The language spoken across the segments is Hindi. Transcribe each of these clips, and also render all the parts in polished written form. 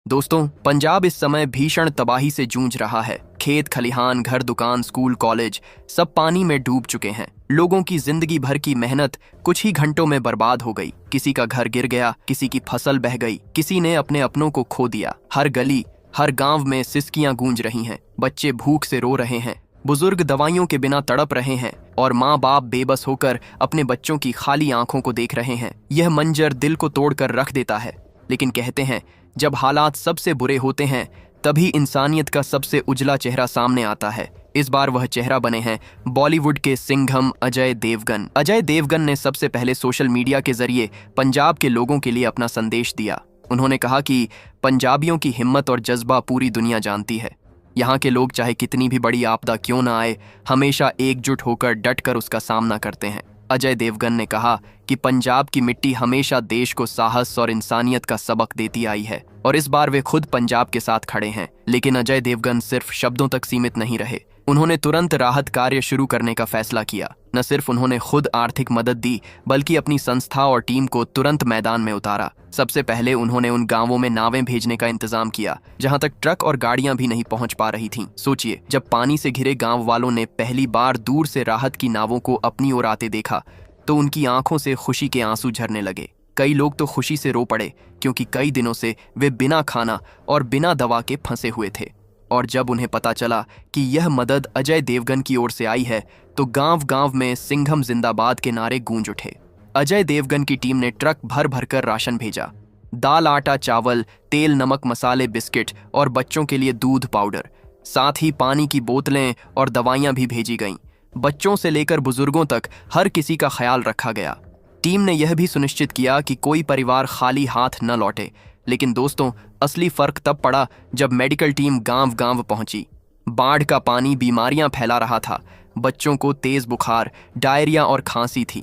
दोस्तों, पंजाब इस समय भीषण तबाही से जूझ रहा है। खेत खलिहान, घर दुकान, स्कूल कॉलेज सब पानी में डूब चुके हैं। लोगों की जिंदगी भर की मेहनत कुछ ही घंटों में बर्बाद हो गई। किसी का घर गिर गया, किसी की फसल बह गई, किसी ने अपने अपनों को खो दिया। हर गली, हर गांव में सिसकियां गूंज रही हैं। बच्चे भूख से रो रहे हैं, बुजुर्ग दवाइयों के बिना तड़प रहे हैं और माँ बाप बेबस होकर अपने बच्चों की खाली आंखों को देख रहे हैं। यह मंजर दिल को तोड़कर रख देता है। लेकिन कहते हैं, जब हालात सबसे बुरे होते हैं तभी इंसानियत का सबसे उजला चेहरा सामने आता है। इस बार वह चेहरा बने हैं बॉलीवुड के सिंघम अजय देवगन। अजय देवगन ने सबसे पहले सोशल मीडिया के जरिए पंजाब के लोगों के लिए अपना संदेश दिया। उन्होंने कहा कि पंजाबियों की हिम्मत और जज्बा पूरी दुनिया जानती है। यहाँ के लोग चाहे कितनी भी बड़ी आपदा क्यों ना आए, हमेशा एकजुट होकर डटकर उसका सामना करते हैं। अजय देवगन ने कहा कि पंजाब की मिट्टी हमेशा देश को साहस और इंसानियत का सबक देती आई है और इस बार वे खुद पंजाब के साथ खड़े हैं। लेकिन अजय देवगन सिर्फ शब्दों तक सीमित नहीं रहे। उन्होंने तुरंत राहत कार्य शुरू करने का फैसला किया। न सिर्फ उन्होंने खुद आर्थिक मदद दी, बल्कि अपनी संस्था और टीम को तुरंत मैदान में उतारा। सबसे पहले उन्होंने उन गांवों में नावें भेजने का इंतजाम किया जहां तक ट्रक और गाड़ियां भी नहीं पहुंच पा रही थीं। सोचिए, जब पानी से घिरे गांव वालों ने पहली बार दूर से राहत की नावों को अपनी ओर आते देखा तो उनकी आंखों से खुशी के आंसू झरने लगे। कई लोग तो खुशी से रो पड़े, क्योंकि कई दिनों से वे बिना खाना और बिना दवा के फंसे हुए थे। और जब उन्हें पता चला कि यह मदद अजय देवगन की ओर से आई है तो गांव गांव में सिंघम जिंदाबाद के नारे गूंज उठे। अजय देवगन की टीम ने ट्रक भर भर कर राशन भेजा। दाल, आटा, चावल, तेल, नमक, मसाले, बिस्किट और बच्चों के लिए दूध पाउडर, साथ ही पानी की बोतलें और दवाइयां भी भेजी गईं। बच्चों से लेकर बुजुर्गों तक हर किसी का ख्याल रखा गया। टीम ने यह भी सुनिश्चित किया कि कोई परिवार खाली हाथ न लौटे। लेकिन दोस्तों, असली फर्क तब पड़ा जब मेडिकल टीम गांव गांव पहुंची। बाढ़ का पानी बीमारियां फैला रहा था। बच्चों को तेज बुखार, डायरिया और खांसी थी।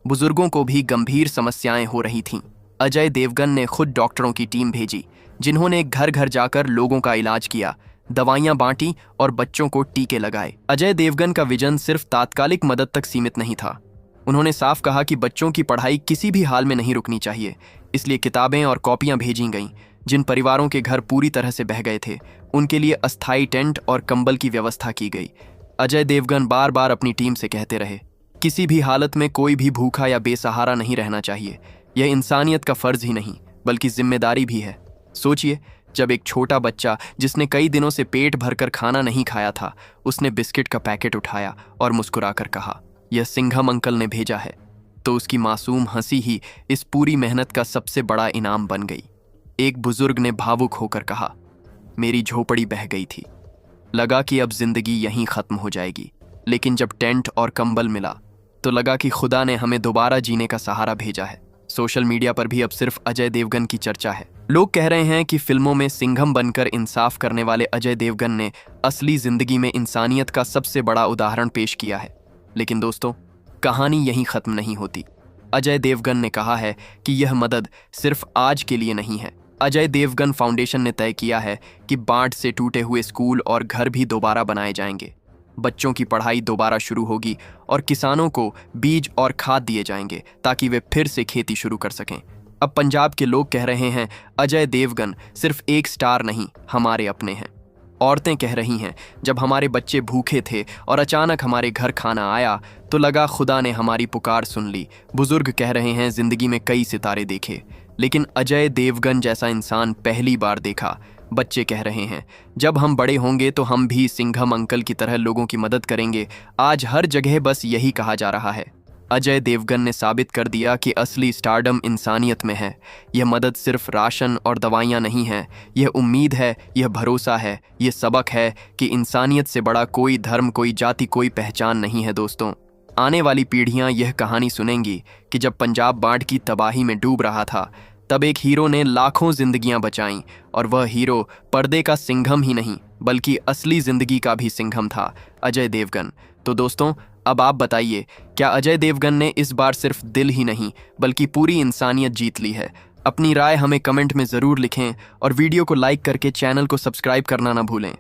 बुजुर्गों को भी गंभीर समस्याएं हो रही थीं। अजय देवगन ने खुद डॉक्टरों की टीम भेजी, जिन्होंने घर घर जाकर लोगों का इलाज किया, दवाइयां बांटी और बच्चों को टीके लगाए। अजय देवगन का विजन सिर्फ तात्कालिक मदद तक सीमित नहीं था। उन्होंने साफ कहा कि बच्चों की पढ़ाई किसी भी हाल में नहीं रुकनी चाहिए। इसलिए किताबें और कॉपियां भेजी गईं। जिन परिवारों के घर पूरी तरह से बह गए थे, उनके लिए अस्थायी टेंट और कंबल की व्यवस्था की गई। अजय देवगन बार बार अपनी टीम से कहते रहे, किसी भी हालत में कोई भी भूखा या बेसहारा नहीं रहना चाहिए। यह इंसानियत का फर्ज ही नहीं, बल्कि जिम्मेदारी भी है। सोचिए, जब एक छोटा बच्चा जिसने कई दिनों से पेट भरकर खाना नहीं खाया था, उसने बिस्किट का पैकेट उठाया और मुस्कुराकर कहा, यह सिंघम अंकल ने भेजा है, तो उसकी मासूम हंसी ही इस पूरी मेहनत का सबसे बड़ा इनाम बन गई। एक बुजुर्ग ने भावुक होकर कहा, मेरी झोपड़ी बह गई थी, लगा कि अब जिंदगी यहीं खत्म हो जाएगी। लेकिन जब टेंट और कंबल मिला तो लगा कि खुदा ने हमें दोबारा जीने का सहारा भेजा है। सोशल मीडिया पर भी अब सिर्फ अजय देवगन की चर्चा है। लोग कह रहे हैं कि फिल्मों में सिंघम बनकर इंसाफ करने वाले अजय देवगन ने असली जिंदगी में इंसानियत का सबसे बड़ा उदाहरण पेश किया है। लेकिन दोस्तों, कहानी यहीं खत्म नहीं होती। अजय देवगन ने कहा है कि यह मदद सिर्फ आज के लिए नहीं है। अजय देवगन फाउंडेशन ने तय किया है कि बाढ़ से टूटे हुए स्कूल और घर भी दोबारा बनाए जाएंगे। बच्चों की पढ़ाई दोबारा शुरू होगी और किसानों को बीज और खाद दिए जाएंगे ताकि वे फिर से खेती शुरू कर सकें। अब पंजाब के लोग कह रहे हैं, अजय देवगन सिर्फ एक स्टार नहीं, हमारे अपने हैं। औरतें कह रही हैं, जब हमारे बच्चे भूखे थे और अचानक हमारे घर खाना आया तो लगा खुदा ने हमारी पुकार सुन ली। बुजुर्ग कह रहे हैं, जिंदगी में कई सितारे देखे, लेकिन अजय देवगन जैसा इंसान पहली बार देखा। बच्चे कह रहे हैं, जब हम बड़े होंगे तो हम भी सिंघम अंकल की तरह लोगों की मदद करेंगे। आज हर जगह बस यही कहा जा रहा है। अजय देवगन ने साबित कर दिया कि असली स्टारडम इंसानियत में है। यह मदद सिर्फ राशन और दवाइयाँ नहीं है, यह उम्मीद है, यह भरोसा है, यह सबक है कि इंसानियत से बड़ा कोई धर्म, कोई जाति, कोई पहचान नहीं है। दोस्तों, आने वाली पीढ़ियाँ यह कहानी सुनेंगी कि जब पंजाब बाढ़ की तबाही में डूब रहा था, तब एक हीरो ने लाखों जिंदगियां बचाईं और वह हीरो पर्दे का सिंघम ही नहीं, बल्कि असली जिंदगी का भी सिंघम था, अजय देवगन। तो दोस्तों, अब आप बताइए, क्या अजय देवगन ने इस बार सिर्फ दिल ही नहीं बल्कि पूरी इंसानियत जीत ली है? अपनी राय हमें कमेंट में ज़रूर लिखें और वीडियो को लाइक करके चैनल को सब्सक्राइब करना ना भूलें।